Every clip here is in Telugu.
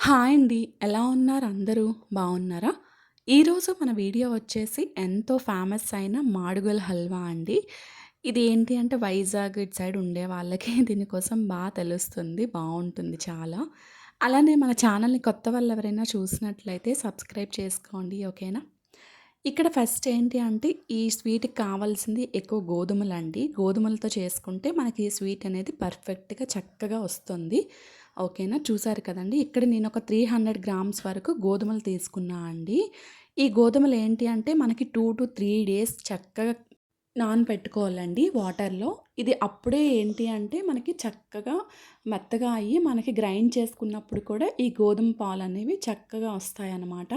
హాయ్ అండి. ఎలా ఉన్నారు అందరూ? బావున్నారా? ఈరోజు మన వీడియో వచ్చేసి ఎంతో ఫేమస్ అయిన మాడుగుల హల్వా అండి. ఇది ఏంటి అంటే వైజాగ్ ఇటు సైడ్ ఉండే వాళ్ళకి దీనికోసం తెలుస్తుంది. బావుంటుంది చాలా. అలానే మన ఛానల్‌ని కొత్త వాళ్ళెవరైనా చూసినట్లయితే సబ్స్క్రైబ్ చేసుకోండి. ఓకేనా? ఇక్కడ ఫస్ట్ ఏంటి అంటే ఈ స్వీట్‌కి కావాల్సింది ఎక్కువ గోధుమలండి. గోధుమలతో చేసుకుంటే మనకి ఈ స్వీట్ అనేది పర్ఫెక్ట్‌గా చక్కగా వస్తుంది. ఓకేనా. చూసారు కదండీ! ఇక్కడ నేనొక 300 గ్రామ్స్ వరకు గోధుమలు తీసుకున్నా అండి. ఈ గోధుమలు ఏంటి అంటే మనకి 2-3 డేస్ చక్కగా నానబెట్టుకోవాలండి వాటర్‌లో. ఇది అప్పుడే ఏంటి అంటే మనకి చక్కగా మెత్తగా అయ్యి మనకి గ్రైండ్ చేసుకున్నప్పుడు కూడా ఈ గోధుమ పాలనేవి చక్కగా వస్తాయన్నమాట.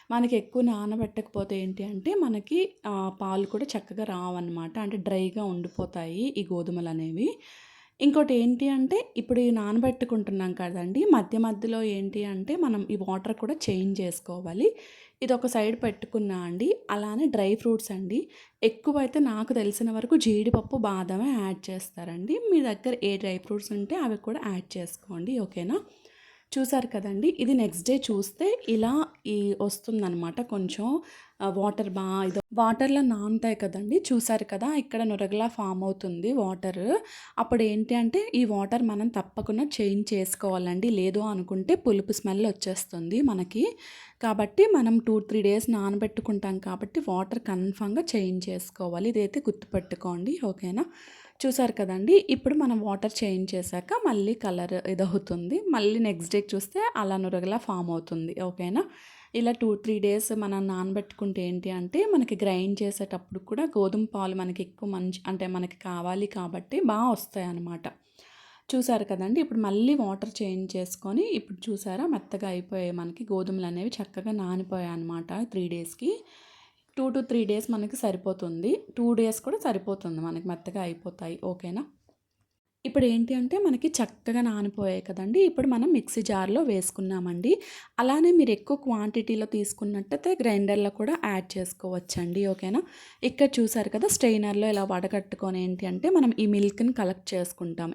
మనకి ఎక్కువ నానబెట్టకపోతే ఏంటి అంటే మనకి పాలు కూడా చక్కగా రావన్నమాట. అంటే డ్రైగా ఉండిపోతాయి ఈ గోధుమలనేవి. ఇంకోటి ఏంటి అంటే ఇప్పుడు ఈ నానబెట్టుకుంటున్నాం కదండీ! మధ్య మధ్యలో ఏంటి అంటే మనం ఈ వాటర్ కూడా చేంజ్ చేసుకోవాలి. ఇదొక సైడ్ పెట్టుకున్నా అండి. అలానే డ్రై ఫ్రూట్స్ అండి. ఎక్కువైతే నాకు తెలిసిన వరకు జీడిపప్పు, బాదమే యాడ్ చేస్తారండి. మీ దగ్గర ఏ డ్రై ఫ్రూట్స్ ఉంటే అవి కూడా యాడ్ చేసుకోండి. ఓకేనా? చూసారు కదండీ! ఇది నెక్స్ట్ డే చూస్తే ఇలా వస్తుందనమాట. కొంచెం వాటర్ వాటర్‌లో నానుతాయి కదండీ! చూసారు కదా! ఇక్కడ నురగలా ఫామ్ అవుతుంది వాటర్. అప్పుడు ఏంటి అంటే ఈ వాటర్ మనం తప్పకుండా చేంజ్ చేసుకోవాలండి. లేదు అనుకుంటే పులుపు స్మెల్ వచ్చేస్తుంది మనకి. కాబట్టి మనం 2-3 డేస్ నానబెట్టుకుంటాం కాబట్టి వాటర్ కన్ఫర్మ్‌గా చేంజ్ చేసుకోవాలి. ఇదైతే గుర్తుపెట్టుకోండి. ఓకేనా? చూసారు కదండీ! ఇప్పుడు మనం వాటర్ చేంజ్ చేశాక మళ్ళీ కలర్ ఇదవుతుంది. మళ్ళీ నెక్స్ట్ డేకి చూస్తే అలా నురగలా ఫామ్ అవుతుంది. ఓకేనా? ఇలా 2-3 డేస్ మనం నానబెట్టుకుంటే ఏంటి అంటే మనకి గ్రైండ్ చేసేటప్పుడు కూడా గోధుమ పాలు మనకి ఎక్కువ అంటే మనకి కావాలి కాబట్టి వస్తాయన్నమాట. చూసారు కదండీ! ఇప్పుడు మళ్ళీ వాటర్ చేంజ్ చేసుకొని ఇప్పుడు చూసారా మెత్తగా అయిపోయాయి మనకి గోధుమలనేవి చక్కగా నానిపోయాయన్నమాట 3 డేస్‌కి. 2-3 డేస్ మనకి సరిపోతుంది. 2 డేస్ కూడా సరిపోతుంది మనకి మెత్తగా అయిపోతాయి. ఓకేనా? ఇప్పుడేంటి అంటే మనకి చక్కగా నానిపోయాయి కదండీ! ఇప్పుడు మనం మిక్సీ జార్‌లో వేసుకున్నామండి. అలానే మీరు ఎక్కువ క్వాంటిటీలో తీసుకున్నట్టయితే గ్రైండర్‌లో కూడా యాడ్ చేసుకోవచ్చండి. ఓకేనా? ఇక్కడ చూసారు కదా! స్ట్రెయినర్‌లో ఇలా వడగట్టుకొని ఏంటి అంటే మనం ఈ మిల్క్‌ని కలెక్ట్ చేసుకుంటాం.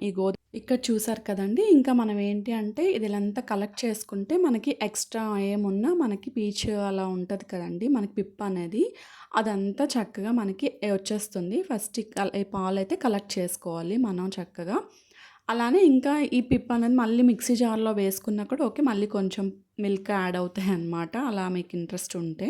ఇక్కడ చూసారు కదండీ! ఇంకా మనం ఏంటి అంటే ఇదిలంతా కలెక్ట్ చేసుకుంటే మనకి ఎక్స్‌ట్రా ఏమున్నా మనకి పీచు అలా ఉంటది కదండీ! మనకి పిప్ అనేది అదంతా చక్కగా మనకి వచ్చేస్తుంది. ఫస్ట్ ఈ పాలైతే కలెక్ట్ చేసుకోవాలి మనం చక్కగా. అలానే ఇంకా ఈ పిప్ అనేది మళ్ళీ మిక్సీ జార్‌లో వేసుకున్నా కూడా ఓకే. మళ్ళీ కొంచెం మిల్క్ యాడ్ అవుతాయన్నమాట. అలా మీకు ఇంట్రెస్ట్ ఉంటే.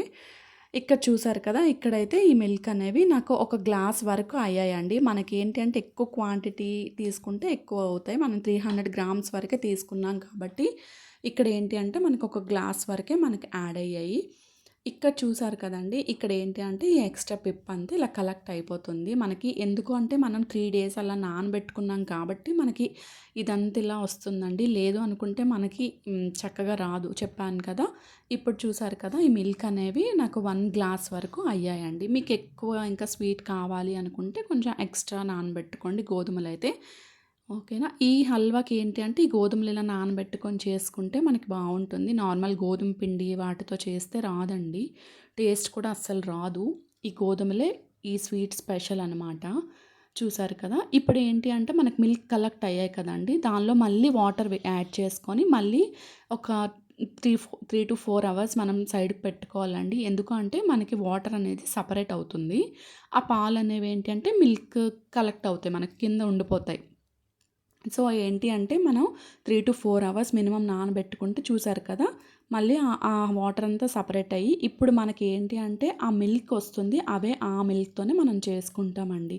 ఇక్కడ చూసారు కదా! ఇక్కడైతే ఈ మిల్క్ అనేవి నాకు ఒక గ్లాస్ వరకు అయ్యాయండి. మనకేంటి అంటే ఎక్కువ క్వాంటిటీ తీసుకుంటే ఎక్కువ అవుతాయి. మనం 300 గ్రామ్స్ వరకే తీసుకున్నాం కాబట్టి ఇక్కడ ఏంటి అంటే మనకు ఒక గ్లాస్ వరకే మనకి యాడ్ అయ్యాయి. ఇక్కడ చూసారు కదండీ! ఇక్కడ ఏంటి అంటే ఈ ఎక్స్‌ట్రా పిప్ అంతా ఇలా కలెక్ట్ అయిపోతుంది. మనకి ఎందుకు అంటే మనం 3 డేస్ అలా నానబెట్టుకున్నాం కాబట్టి మనకి ఇదంతా ఇలా వస్తుందండి. లేదు అనుకుంటే మనకి చక్కగా రాదు. చెప్పాను కదా! ఇప్పుడు చూసారు కదా! ఈ మిల్క్ అనేవి నాకు 1 గ్లాస్ వరకు అయ్యాయండి. మీకు ఎక్కువ ఇంకా స్వీట్ కావాలి అనుకుంటే కొంచెం ఎక్స్ట్రా నానబెట్టుకోండి గోధుమలైతే. ఓకేనా. ఈ హల్వాకి ఏంటి అంటే ఈ గోధుమలు ఇలా నానబెట్టుకొని చేసుకుంటే మనకి బావుంటుంది. నార్మల్ గోధుమ పిండి వాటితో చేస్తే రాదండి. టేస్ట్ కూడా అస్సలు రాదు. ఈ గోధుమలే ఈ స్వీట్ స్పెషల్ అనమాట. చూసారు కదా! ఇప్పుడు ఏంటి అంటే మనకి మిల్క్ కలెక్ట్ అయ్యాయి కదండీ! దానిలో మళ్ళీ వాటర్ యాడ్ చేసుకొని మళ్ళీ ఒక 3-4 అవర్స్ మనం సైడ్‌కి పెట్టుకోవాలండి. ఎందుకు అంటే మనకి వాటర్ అనేది సెపరేట్ అవుతుంది. ఆ పాలనేవి ఏంటి అంటే మిల్క్ కలెక్ట్ అవుతాయి. మనకి కింద ఉండిపోతాయి. సో, ఏంటి అంటే మనం 3-4 అవర్స్ మినిమమ్ నానబెట్టుకుంటే చూసారు కదా! మళ్ళీ ఆ వాటర్ అంతా సెపరేట్ అయ్యి ఇప్పుడు మనకి ఏంటి అంటే ఆ మిల్క్ వస్తుంది. ఆ మిల్క్‌తోనే మనం చేసుకుంటామండి.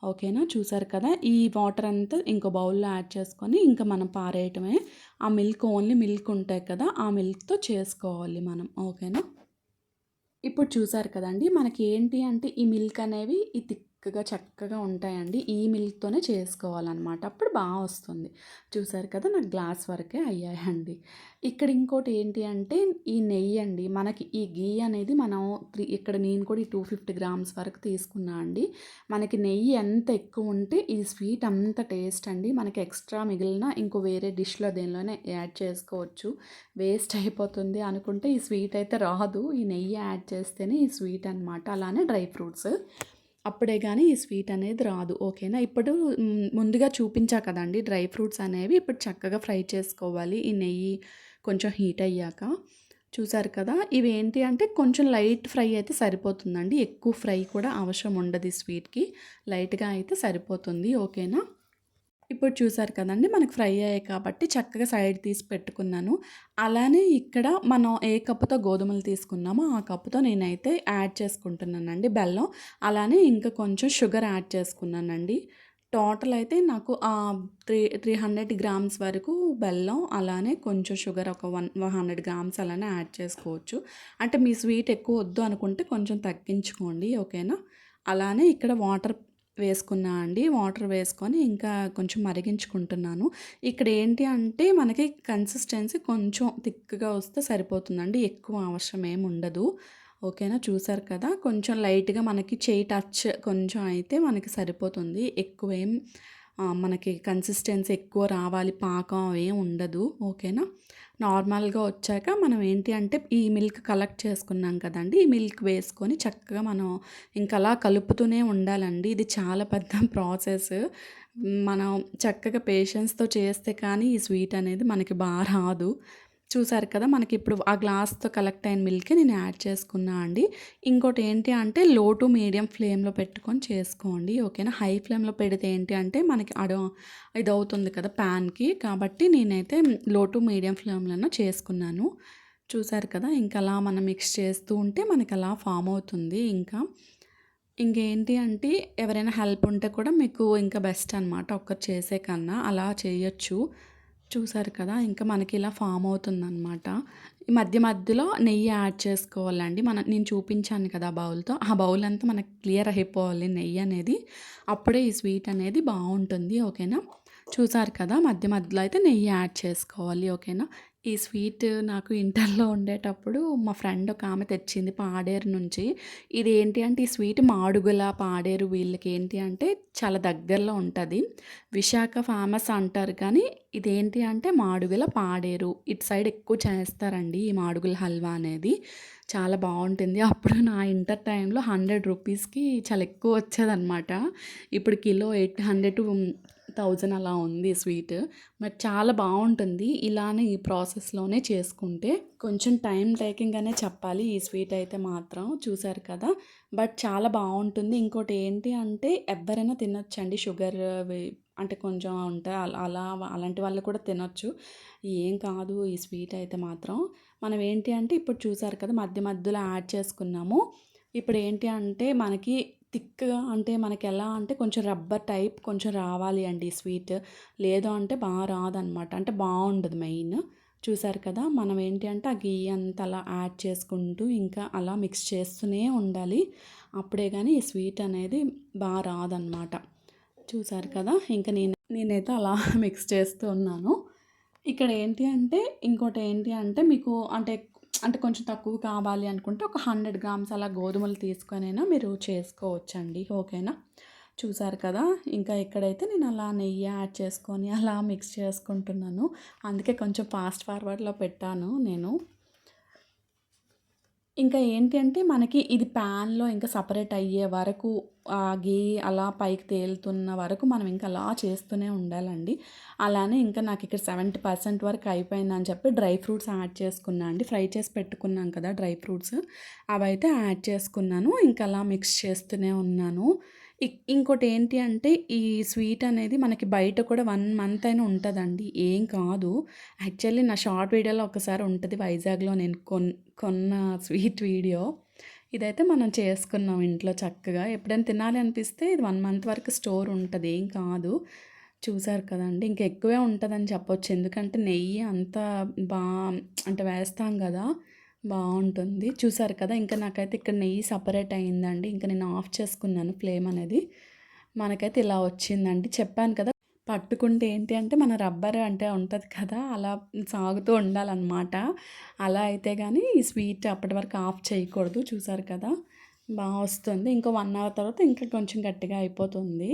ఓకేనా? చూసారు కదా! ఈ వాటర్ అంతా ఇంకో బౌల్‌లో యాడ్ చేసుకొని ఇంకా మనం పారేయటమే. ఆ మిల్క్ ఓన్లీ మిల్క్ ఉంటాయి కదా! ఆ మిల్క్‌తో చేసుకోవాలి మనం. ఓకేనా? ఇప్పుడు చూసారు కదండీ! మనకి ఏంటి అంటే ఈ మిల్క్ అనేవి థిక్‌గా చక్కగా ఉంటాయండి. ఈ మిల్క్‌తోనే చేసుకోవాలనమాట. అప్పుడు వస్తుంది. చూసారు కదా! నాకు గ్లాస్ వరకే అయ్యాయండి. ఇక్కడ ఇంకోటి ఏంటి అంటే ఈ నెయ్యి అండి. మనకి ఈ ఘీ అనేది మనం ఇక్కడ నేను కూడా ఈ 250 గ్రామ్స్ వరకు తీసుకున్నా అండి. మనకి నెయ్యి ఎంత ఎక్కువ ఉంటే ఈ స్వీట్ అంత టేస్ట్ అండి. మనకి ఎక్స్ట్రా మిగిలిన ఇంకో వేరే డిష్‌లో దేనిలోనే యాడ్ చేసుకోవచ్చు. వేస్ట్ అయిపోతుంది అనుకుంటే ఈ స్వీట్ అయితే రాదు. ఈ నెయ్యి యాడ్ చేస్తేనే ఈ స్వీట్ అనమాట. అలానే డ్రై ఫ్రూట్స్. అప్పుడే గానీ ఈ స్వీట్ అనేది రాదు. ఓకేనా? ఇప్పుడు ముందుగా చూపించా కదండీ డ్రై ఫ్రూట్స్ అనేవి ఇప్పుడు చక్కగా ఫ్రై చేసుకోవాలి. ఈ నెయ్యి కొంచెం హీట్ అయ్యాక. చూసారు కదా! ఇవేంటి అంటే కొంచెం లైట్ ఫ్రై అయితే సరిపోతుందండి. ఎక్కువ ఫ్రై కూడా అవసరం ఉండదు ఈ స్వీట్‌కి. లైట్‌గా అయితే సరిపోతుంది. ఓకేనా? ఇప్పుడు చూసారు కదండీ! మనకు ఫ్రై అయ్యాయి కాబట్టి చక్కగా సైడ్ తీసి పెట్టుకున్నాను. అలానే ఇక్కడ మనం ఏ కప్పుతో గోధుమలు తీసుకున్నామో ఆ కప్పుతో నేనైతే యాడ్ చేసుకుంటున్నానండి బెల్లం. అలానే ఇంకా కొంచెం షుగర్ యాడ్ చేసుకున్నానండి. టోటల్ అయితే నాకు 300 గ్రామ్స్ వరకు బెల్లం, అలానే కొంచెం షుగర్ ఒక 100 గ్రామ్స్ అలానే యాడ్ చేసుకోవచ్చు. అంటే మీ స్వీట్ ఎక్కువ వద్దు అనుకుంటే కొంచెం తగ్గించుకోండి. ఓకేనా? అలానే ఇక్కడ వాటర్ వేసుకున్నా అండి. వాటర్ వేసుకొని ఇంకా కొంచెం మరిగించుకుంటున్నాను. ఇక్కడ ఏంటి అంటే మనకి కన్సిస్టెన్సీ కొంచెం థిక్‌గా వస్తే సరిపోతుందండి. ఎక్కువ అవసరం ఏమి ఉండదు. ఓకేనా? చూసారు కదా! కొంచెం లైట్‌గా మనకి చెయ్యి టచ్ కొంచెం అయితే మనకి సరిపోతుంది. ఎక్కువేం మనకి కన్సిస్టెన్సీ ఎక్కువ రావాలి, పాకం ఏం ఉండదు. ఓకేనా? నార్మల్‌గా వచ్చాక మనం ఏంటి అంటే ఈ మిల్క్ కలెక్ట్ చేసుకున్నాం కదండీ! ఈ మిల్క్ వేసుకొని చక్కగా మనం ఇంక అలా కలుపుతూనే ఉండాలండి. ఇది చాలా పెద్ద ప్రాసెస్. మనం చక్కగా పేషెన్స్‌తో చేస్తే కానీ ఈ స్వీట్ అనేది మనకి రాదు. చూసారు కదా! మనకిప్పుడు ఆ గ్లాస్‌తో కలెక్ట్ అయిన మిల్కే నేను యాడ్ చేసుకున్నా అండి. ఇంకోటి ఏంటి అంటే లో టు మీడియం ఫ్లేమ్‌లో పెట్టుకొని చేసుకోండి. ఓకేనా? హై ఫ్లేమ్‌లో పెడితే ఏంటి అంటే మనకి ఇదవుతుంది కదా ప్యాన్‌కి. కాబట్టి నేనైతే లో టు మీడియం ఫ్లేమ్‌లోనే చేసుకున్నాను. చూసారు కదా! ఇంక అలా మనం మిక్స్ చేస్తూ ఉంటే మనకలా ఫామ్ అవుతుంది ఇంకా. ఇంకేంటి అంటే ఎవరైనా హెల్ప్ ఉంటే కూడా మీకు ఇంకా బెస్ట్ అనమాట. ఒక్కరు చేసే కన్నా అలా చేయొచ్చు. చూసారు కదా! ఇంకా మనకి ఇలా ఫామ్ అవుతుందనమాట. ఈ మధ్య మధ్యలో నెయ్యి యాడ్ చేసుకోవాలండి. నేను చూపించాను కదా బౌల్‌తో. ఆ బౌల్ అంతా మనకు క్లియర్ అయిపోవాలి నెయ్యి అనేది. అప్పుడే ఈ స్వీట్ అనేది బావుంటుంది. ఓకేనా? చూసారు కదా! మధ్య మధ్యలో అయితే నెయ్యి యాడ్ చేసుకోవాలి. ఓకేనా? ఈ స్వీట్ నాకు ఇంటర్‌లో ఉండేటప్పుడు మా ఫ్రెండ్ ఒకామె తెచ్చింది పాడేరు నుంచి. ఇదేంటి అంటే ఈ స్వీట్ మాడుగుల, పాడేరు వీళ్ళకి ఏంటి అంటే చాలా దగ్గరలో ఉంటది. విశాఖ ఫేమస్ అంటారు కానీ ఇదేంటి అంటే మాడుగుల, పాడేరు ఇటు సైడ్ ఎక్కువ చేస్తారండి ఈ మాడుగుల హల్వా అనేది. చాలా బావుంటుంది. అప్పుడు నా ఇంటర్ టైంలో 100 రూపీస్‌కి చాలా ఎక్కువ వచ్చేదనమాట. ఇప్పుడు కిలో 800-1000 అలా ఉంది స్వీట్. మరి చాలా బావుంటుంది. ఇలానే ఈ ప్రాసెస్‌లోనే చేసుకుంటే. కొంచెం టైమ్ టేకింగ్ అనే చెప్పాలి ఈ స్వీట్ అయితే మాత్రం. చూసారు కదా! బట్ చాలా బావుంటుంది. ఇంకోటి ఏంటి అంటే ఎవ్వరైనా తినొచ్చండి. షుగర్ అంటే కొంచెం ఉంటే అలాంటి వాళ్ళు కూడా తినొచ్చు. ఏం కాదు ఈ స్వీట్ అయితే మాత్రం. మనం ఏంటి అంటే ఇప్పుడు చూసారు కదా! మధ్య మధ్యలో యాడ్ చేసుకున్నాము. ఇప్పుడు ఏంటి అంటే మనకి థిక్‌గా అంటే మనకెలా అంటే కొంచెం రబ్బర్ టైప్ కొంచెం రావాలి అండి ఈ స్వీట్. లేదు అంటే రాదనమాట. అంటే బావుండదు మెయిన్. చూసారు కదా! మనం ఏంటి అంటే ఆ ఘీ అంతా అలా యాడ్ చేసుకుంటూ ఇంకా అలా మిక్స్ చేస్తూనే ఉండాలి. అప్పుడే గాని ఈ స్వీట్ అనేది రాదనమాట. చూసారు కదా! ఇంక నేనైతే అలా మిక్స్ చేస్తూ ఉన్నాను. ఇక్కడ ఏంటి అంటే ఇంకోటేంటి అంటే మీకు అంటే కొంచెం తక్కువ కావాలి అనుకుంటే ఒక 100 గ్రామ్స్ అలా గోధుమలు తీసుకొనైనా మీరు చేసుకోవచ్చండి. ఓకేనా? చూసారు కదా! ఇంకా ఇక్కడైతే నేను అలా నెయ్యి యాడ్ చేసుకొని అలా మిక్స్ చేసుకుంటున్నాను. అందుకే కొంచెం ఫాస్ట్ ఫార్వర్డ్‌లో పెట్టాను నేను. ఇంకా ఏంటి అంటే మనకి ఇది ప్యాన్‌లో ఇంకా సెపరేట్ అయ్యే వరకు ఘీ అలా పైకి తేలుతున్న వరకు మనం ఇంకా అలా చేస్తూనే ఉండాలండి. అలానే ఇంకా నాకిక్కడ 70% వరకు అయిపోయిందని చెప్పి డ్రై ఫ్రూట్స్ యాడ్ చేసుకున్నా అండి. ఫ్రై చేసి పెట్టుకున్నాం కదా డ్రై ఫ్రూట్స్ అవైతే యాడ్ చేసుకున్నాను. ఇంకా అలా మిక్స్ చేస్తూనే ఉన్నాను. ఇంకోటి ఏంటి అంటే ఈ స్వీట్ అనేది మనకి బయట కూడా 1 మంత్ అయినా ఉంటదండి. ఏం కాదు. యాక్చువల్లీ నా షార్ట్ వీడియోలో ఒకసారి ఉంటది వైజాగ్‌లో నేను కొన్న స్వీట్ వీడియో. ఇదైతే మనం చేసుకున్నాం ఇంట్లో చక్కగా. ఎప్పుడైనా తినాలి అనిపిస్తే ఇది 1 మంత్ వరకు స్టోర్ ఉంటది. ఏం కాదు. చూసారు కదండీ! ఇంకా ఎక్కువే ఉంటదని చెప్పొచ్చు. ఎందుకంటే నెయ్యి అంతా బా అంటే వేస్తాం గదా! బావుంటుంది. చూసారు కదా! ఇంకా నాకైతే ఇక్కడ నెయ్యి సెపరేట్ అయిందండి. ఇంక నేను ఆఫ్ చేసుకున్నాను ఫ్లేమ్ అనేది. మనకైతే ఇలా వచ్చిందండి. చెప్పాను కదా! పట్టుకుంటే ఏంటి అంటే మన రబ్బర్ అంటే ఉంటది కదా! అలా సాగుతూ ఉండాలనమాట. అలా అయితే గానీ ఈ స్వీట్ అప్పటి వరకు ఆఫ్ చేయకూడదు. చూసారు కదా! వస్తుంది. ఇంకో 1 అవర్ తర్వాత ఇంకా కొంచెం గట్టిగా అయిపోతుంది.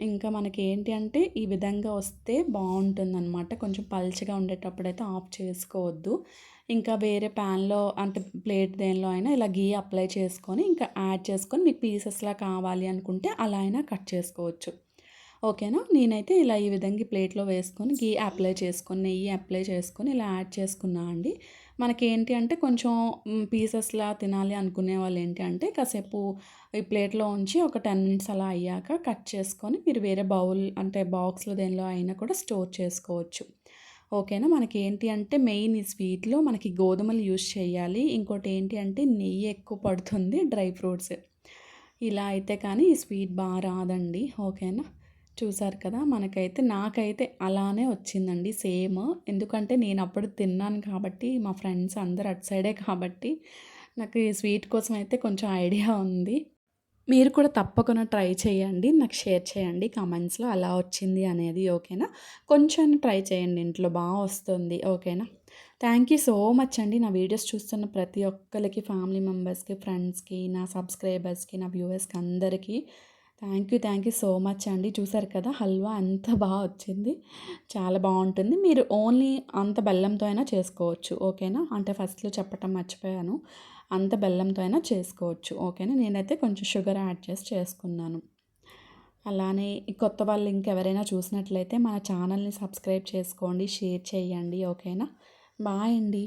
ఇంకా మనకి ఏంటి అంటే ఈ విధంగా వస్తే బావుంటుందనమాట. కొంచెం పల్చగా ఉండేటప్పుడైతే ఆఫ్ చేసుకోవద్దు. ఇంకా వేరే ప్యాన్‌లో అంటే ప్లేట్ దేనిలో అయినా ఇలా ఘీ అప్లై చేసుకొని ఇంకా యాడ్ చేసుకొని మీకు పీసెస్‌లా కావాలి అనుకుంటే అలా అయినా కట్ చేసుకోవచ్చు. ఓకేనా. నేనైతే ఇలా ఈ విధంగా ప్లేట్‌లో వేసుకొని ఘీ అప్లై చేసుకొని, నెయ్యి అప్లై చేసుకొని ఇలా యాడ్ చేసుకున్నా అండి. మనకేంటి అంటే కొంచెం పీసెస్‌లా తినాలి అనుకునే వాళ్ళేంటి అంటే కాసేపు ఈ ప్లేట్‌లో ఉంచి ఒక 10 మినిట్స్ అలా అయ్యాక కట్ చేసుకొని మీరు వేరే బౌల్ అంటే బాక్స్‌లో దేనిలో అయినా కూడా స్టోర్ చేసుకోవచ్చు. ఓకేనా. మనకేంటి అంటే మెయిన్ ఈ స్వీట్‌లో మనకి గోధుమలు యూజ్ చేయాలి. ఇంకోటేంటి అంటే నెయ్యి ఎక్కువ పడుతుంది, డ్రై ఫ్రూట్స్. ఇలా అయితే కానీ ఈ స్వీట్ రాదండి. ఓకేనా. చూసారు కదా! నాకైతే అలానే వచ్చిందండి సేమ్. ఎందుకంటే నేనప్పుడు తిన్నాను కాబట్టి, మా ఫ్రెండ్స్ అందరూ అటు సైడే కాబట్టి, నాకు ఈ స్వీట్ కోసం అయితే కొంచెం ఐడియా ఉంది. మీరు కూడా తప్పకుండా ట్రై చేయండి. నాకు షేర్ చేయండి కామెంట్స్‌లో ఎలా వచ్చింది అనేది. ఓకేనా. కొంచెం ట్రై చేయండి ఇంట్లో వస్తుంది. ఓకేనా. థ్యాంక్ యూ సో మచ్ అండి. నా వీడియోస్ చూస్తున్న ప్రతి ఒక్కళ్ళకి, ఫ్యామిలీ మెంబర్స్‌కి, ఫ్రెండ్స్‌కి, నా సబ్స్క్రైబర్స్‌కి, నా వ్యూవర్స్‌కి అందరికీ థ్యాంక్ యూ సో మచ్ అండి. చూసారు కదా! హల్వా ఎంత వచ్చింది. చాలా బావుంటుంది. మీరు ఓన్లీ అంత బెల్లంతో అయినా చేసుకోవచ్చు. ఓకేనా. అంటే ఫస్ట్‌లో చెప్పటం మర్చిపోయాను. అంత బెల్లంతో అయినా చేసుకోవచ్చు. ఓకేనా. నేనైతే కొంచెం షుగర్ యాడ్ చేసి చేసుకున్నాను. అలానే ఈ కొత్త వాళ్ళు ఇంకెవరైనా చూసినట్లయితే మన ఛానల్‌ని సబ్స్క్రైబ్ చేసుకోండి, షేర్ చేయండి. ఓకేనా. బాయ్ అండి.